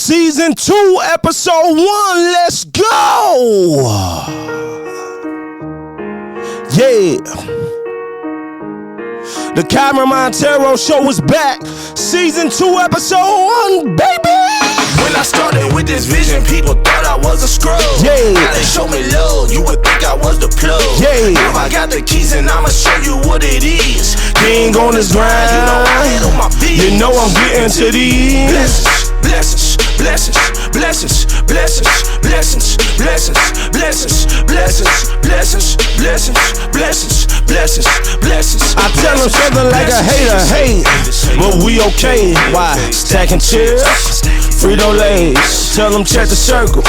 Season 2, Episode 1. Let's go. Yeah. The KYREN Monteiro Show is back. Season 2, Episode 1, baby. When I started with this vision, people thought I was a scrub. Yeah. Now they show me love, you would think I was the plug. Yeah. Now I got the keys and I'ma show you what it is. King on his grind. You know I handle my business. You know I'm getting to these blessings, blessings, blessings, blessings, blessings, blessings, blessings, blessings, blessings, blessings, blessings, blessings, blessings. I tell him something like a hater, hey, but we okay. Why? Stacking chips, Frito-Lays. Tell them check the circle,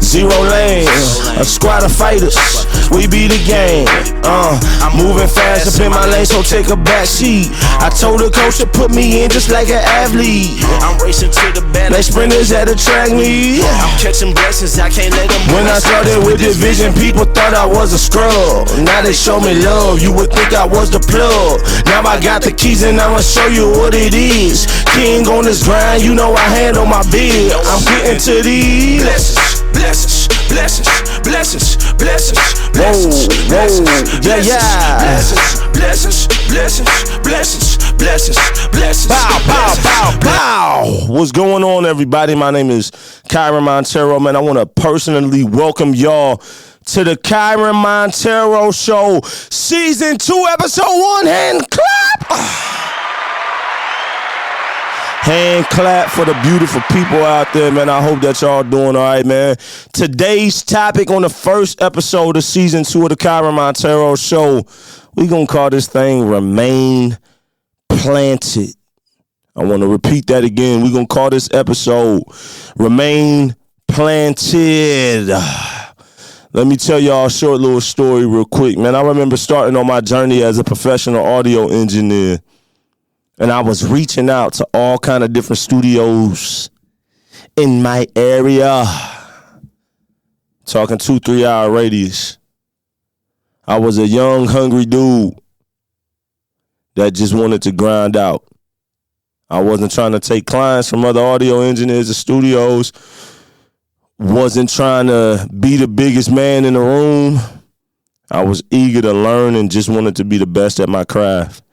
0 lanes. A squad of fighters, we be the game. I'm moving fast up in my lane, so take a back seat. I told the coach to put me in just like an athlete. I'm racing to the bed. They sprinters that attract me. I'm catching blessings, I can't let them. When I started with this vision, people thought I was a scrub. Now they show me love, you would think I was the plug. Now I got the keys and I'ma show you what it is. King on this grind, you know I handle my bid. I'm getting to these blessings, blessings, blessings, blessings, blessings, blessings, yeah, yeah. Blessings, blessings, blessings, blessings, blessings. Bow, bow, bow, bow. What's going on, everybody? My name is KYREN Monteiro, man. I want to personally welcome y'all to the KYREN Monteiro Show, Season 2, Episode 1. Hand clap. Hand clap for the beautiful people out there, man. I hope that y'all doing all right, man. Today's topic on the first episode of Season 2 of the KYREN Monteiro Show, we gonna call this thing Remain Planted. I want to repeat that again. We're going to call this episode Remain Planted. Let me tell y'all a short little story real quick, man. I remember starting on my journey as a professional audio engineer, and I was reaching out to all kind of different studios in my area, talking 2-3 hour radius. I was a young, hungry dude that just wanted to grind out. I wasn't trying to take clients from other audio engineers or studios. Wasn't trying to be the biggest man in the room. I was eager to learn and just wanted to be the best at my craft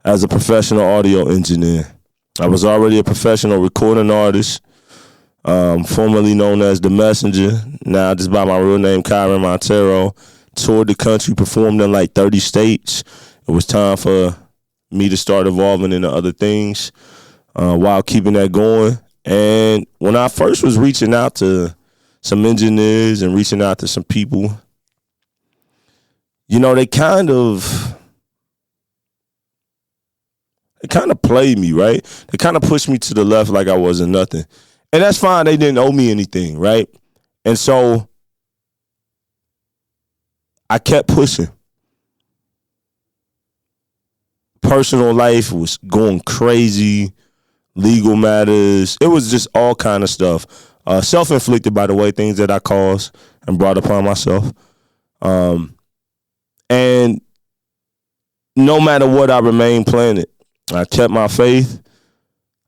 as a professional audio engineer. I was already a professional recording artist, formerly known as The Messenger, now just by my real name, KYREN Monteiro. Toured the country, performed in like 30 states. It was time for me to start evolving into other things while keeping that going. And when I first was reaching out to some engineers and reaching out to some people, you know, they kind of played me, right? They kind of pushed me to the left like I wasn't nothing. And that's fine. They didn't owe me anything, right? And so I kept pushing. Personal life was going crazy. Legal matters. It was just all kind of stuff. Self-inflicted, by the way, things that I caused and brought upon myself. And no matter what, I remained planted. I kept my faith.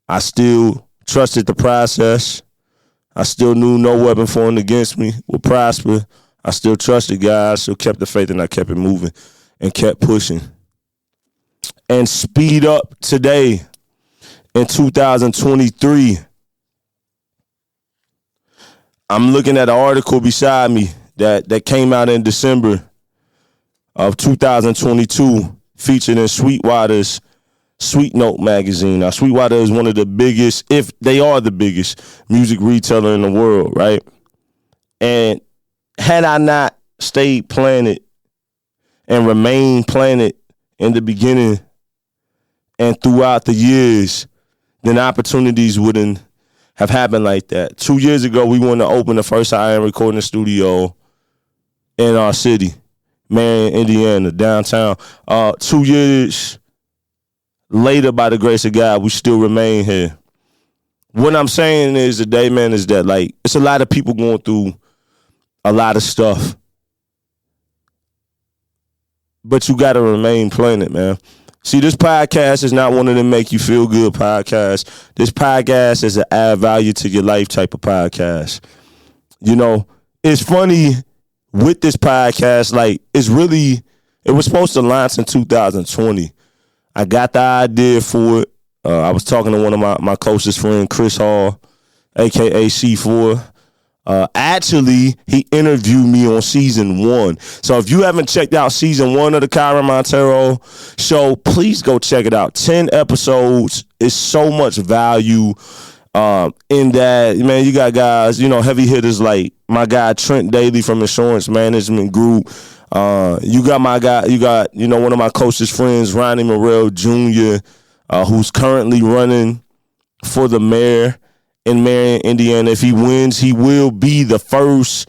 I still trusted the process. I still knew no weapon formed against me would prosper. I still trusted God. I still kept the faith, and I kept it moving and kept pushing. And speed up today in 2023. I'm looking at an article beside me that came out in December of 2022, featured in Sweetwater's Sweet Note magazine. Now, Sweetwater is one of the biggest, if they are the biggest, music retailer in the world, right? And had I not stayed planted and remained planted in the beginning and throughout the years, then opportunities wouldn't have happened like that. 2 years ago, we wanted to open the first high-end recording studio in our city, Marion, Indiana, downtown. 2 years later, by the grace of God, we still remain here. What I'm saying is today, man, is that, like, it's a lot of people going through a lot of stuff. But you got to remain planted, man. See, this podcast is not one of them make you feel good podcasts. This podcast is an add value to your life type of podcast. You know, it's funny with this podcast, like it was supposed to launch in 2020. I got the idea for it. I was talking to one of my closest friends, Chris Hall, aka C4. Actually, he interviewed me on season 1. So if you haven't checked out season 1 of the KYREN Monteiro Show, please go check it out. 10 episodes is so much value in that, man. You got guys, heavy hitters like my guy Trent Daly from Insurance Management Group. You got my guy, one of my closest friends, Ronnie Morrell Jr., who's currently running for the mayor in Marion, Indiana. If he wins, he will be the first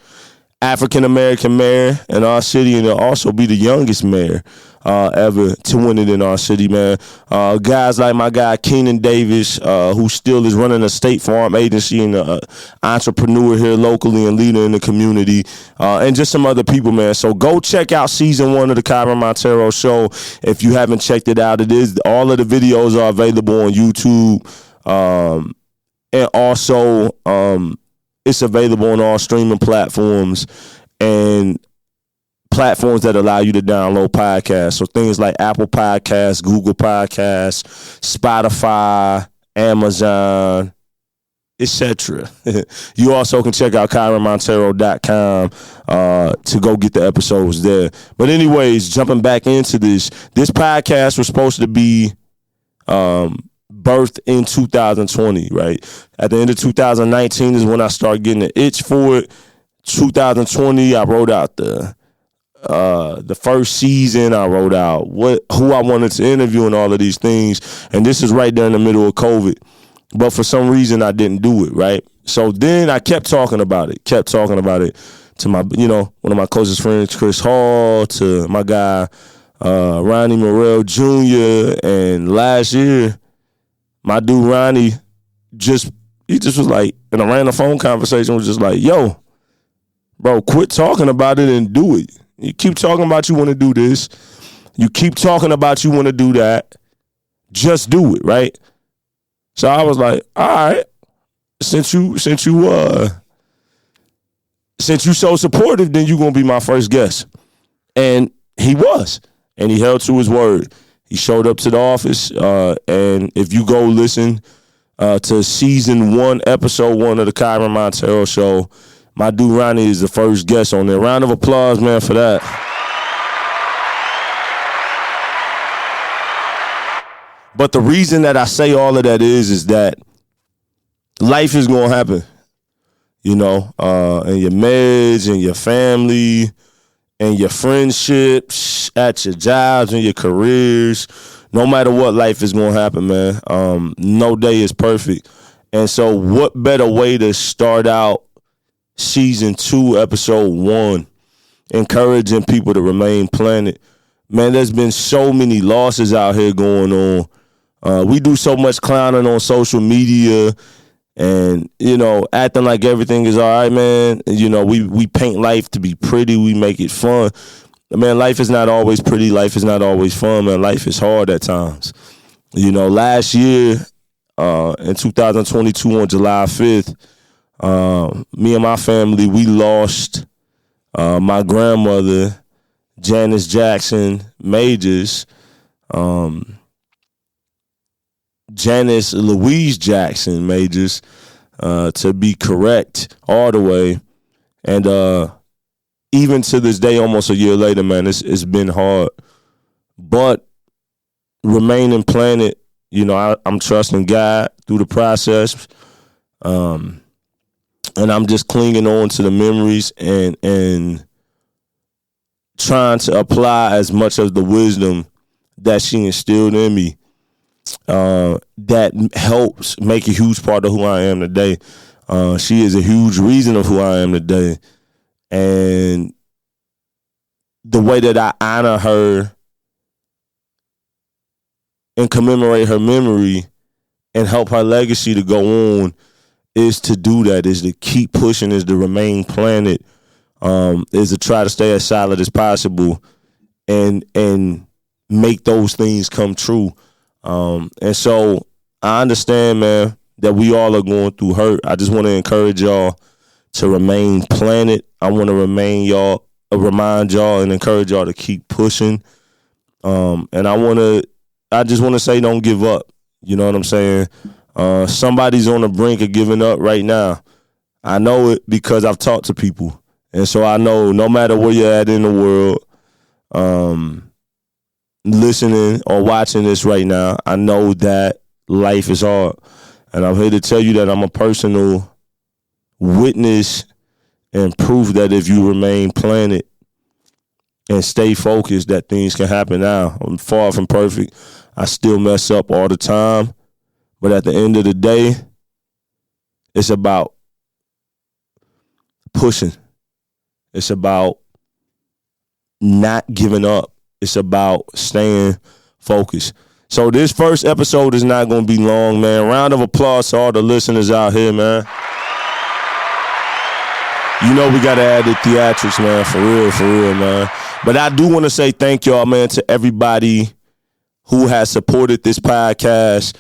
African-American mayor in our city, and he'll also be the youngest mayor ever to win it in our city, man. Guys like my guy Keenan Davis, who still is running a State Farm agency and an entrepreneur here locally and leader in the community, and just some other people, man. So go check out season 1 of the KYREN Monteiro Show if you haven't checked it out. All of the videos are available on YouTube. And also, it's available on all streaming platforms and platforms that allow you to download podcasts. So things like Apple Podcasts, Google Podcasts, Spotify, Amazon, etc. You also can check out KYRENMonteiro.com to go get the episodes there. But anyways, jumping back into this podcast was supposed to be birthed in 2020, right? At the end of 2019 is when I started getting the itch for it. 2020, I wrote out the first season. I wrote out who I wanted to interview and all of these things. And this is right there in the middle of COVID. But for some reason, I didn't do it, right? So then I kept talking about it to my, one of my closest friends, Chris Hall, to my guy, Ronnie Morrell Jr. And last year, my dude Ronnie just was like, in a random phone conversation, was just like, yo, bro, quit talking about it and do it. You keep talking about you want to do this. You keep talking about you want to do that. Just do it, right? So I was like, all right, since you so supportive, then you're gonna be my first guest. And he was. And he held to his word. He showed up to the office, and if you go listen to season 1, episode 1 of the KYREN Monteiro Show, my dude Ronnie is the first guest on there. Round of applause, man, for that. But the reason that I say all of that is that life is going to happen, and your marriage and your family and your friendships at your jobs and your careers. No matter what, life is going to happen, man. No day is perfect. And so what better way to start out season 2, episode 1, encouraging people to remain planted. Man, there's been so many losses out here going on. We do so much clowning on social media and, acting like everything is all right, man. We paint life to be pretty. We make it fun. Man, life is not always pretty. Life is not always fun, man. Life is hard at times. Last year, in 2022 on July 5th, me and my family, we lost my grandmother, Janice Jackson Majors, Janice Louise Jackson Majors, to be correct, all the way. And even to this day, almost a year later, man, it's been hard. But remaining planted, I'm trusting God through the process. And I'm just clinging on to the memories and trying to apply as much of the wisdom that she instilled in me, that helps make a huge part of who I am today. She is a huge reason of who I am today. And the way that I honor her and commemorate her memory and help her legacy to go on is to do that, is to keep pushing, is to remain planted, is to try to stay as solid as possible and make those things come true. And so I understand, man, that we all are going through hurt. I just want to encourage y'all to remain planted. I want to remind y'all and encourage y'all to keep pushing. And I just want to say, don't give up. You know what I'm saying? Somebody's on the brink of giving up right now. I know it because I've talked to people. And so I know no matter where you're at in the world, listening or watching this right now, I know that life is hard. And I'm here to tell you that I'm a personal witness and proof that if you remain planted and stay focused, that things can happen. Now, I'm far from perfect. I still mess up all the time. But at the end of the day, it's about pushing. It's about not giving up. It's about staying focused. So this first episode is not going to be long, man. Round of applause to all the listeners out here, man. You know we got to add the theatrics, man, for real, man. But I do want to say thank y'all, man, to everybody who has supported this podcast.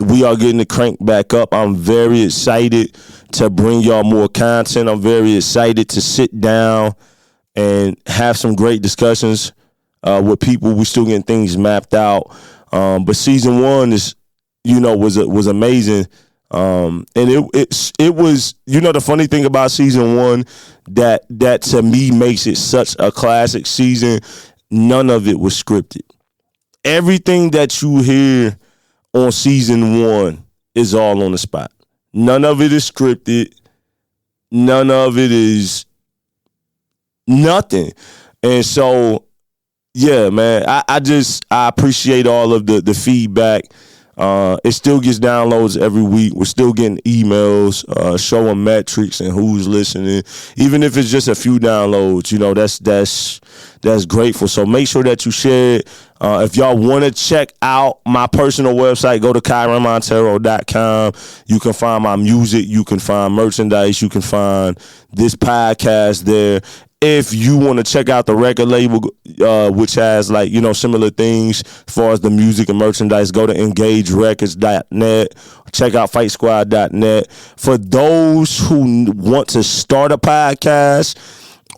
We are getting the crank back up. I'm very excited to bring y'all more content. I'm very excited to sit down and have some great discussions with people. We still getting things mapped out. But season 1 is, was amazing. And it was, the funny thing about season 1 that to me makes it such a classic season. None of it was scripted. Everything that you hear on season 1 is all on the spot. None of it is scripted. None of it is nothing. And so, yeah, man, I appreciate all of the feedback. It still gets downloads every week. We're still getting emails showing metrics and who's listening. Even if it's just a few downloads, that's grateful. So make sure that you share it. If y'all want to check out my personal website, go to KYRENMONTEIRO.com. You can find my music. You can find merchandise. You can find this podcast there. If you want to check out the record label, which has similar things as far as the music and merchandise, go to engagerecords.net. Check out fightsquad.net. For those who want to start a podcast,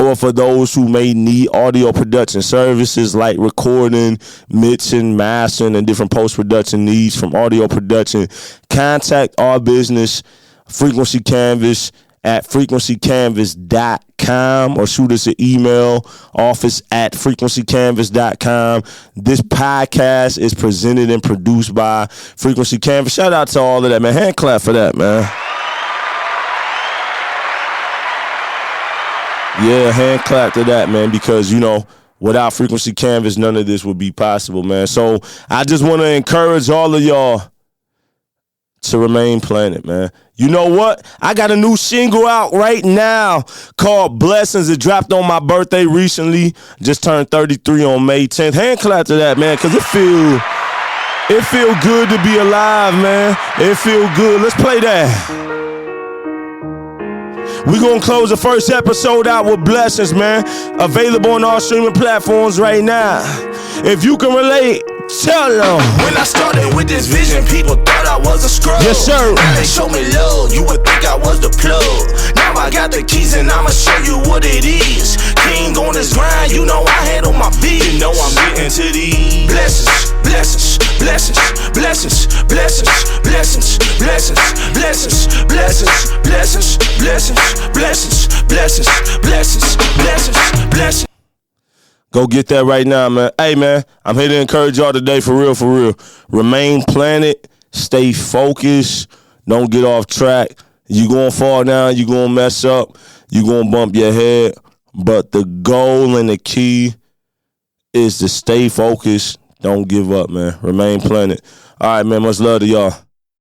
or for those who may need audio production services like recording, mixing, mastering, and different post-production needs from audio production, contact our business, Frequency Canvas, at frequencycanvas.com, or shoot us an email, office@frequencycanvas.com. This podcast is presented and produced by Frequency Canvas. Shout out to all of that, man. Hand clap for that, man. Yeah, hand clap to that, man, because, without Frequency Canvas, none of this would be possible, man. So I just want to encourage all of y'all to remain planted, man. You know what? I got a new single out right now called Blessings. It dropped on my birthday recently. Just turned 33 on May 10th. Hand clap to that, man, because it feel good to be alive, man. It feel good. Let's play that. We're going to close the first episode out with Blessings, man. Available on all streaming platforms right now. If you can relate, tell them. When I started with this vision, people thought I was a scrub. Yes, sir. Now they show me love, you would think I was the plug. Now I got the keys and I'ma show you what it is. King on this grind, I had on my beat. You know I'm getting to these blessings, blessings, blessings, blessings, blessings, blessings, blessings, blessings, blessings, blessings, blessings, blessings, blessings, blessings, blessings, blessings. Go get that right now, man. Hey, man, I'm here to encourage y'all today, for real, for real. Remain planted, stay focused, don't get off track. You're going to fall down, you're going to mess up, you're going to bump your head. But the goal and the key is to stay focused, don't give up, man. Remain planted. All right, man, much love to y'all.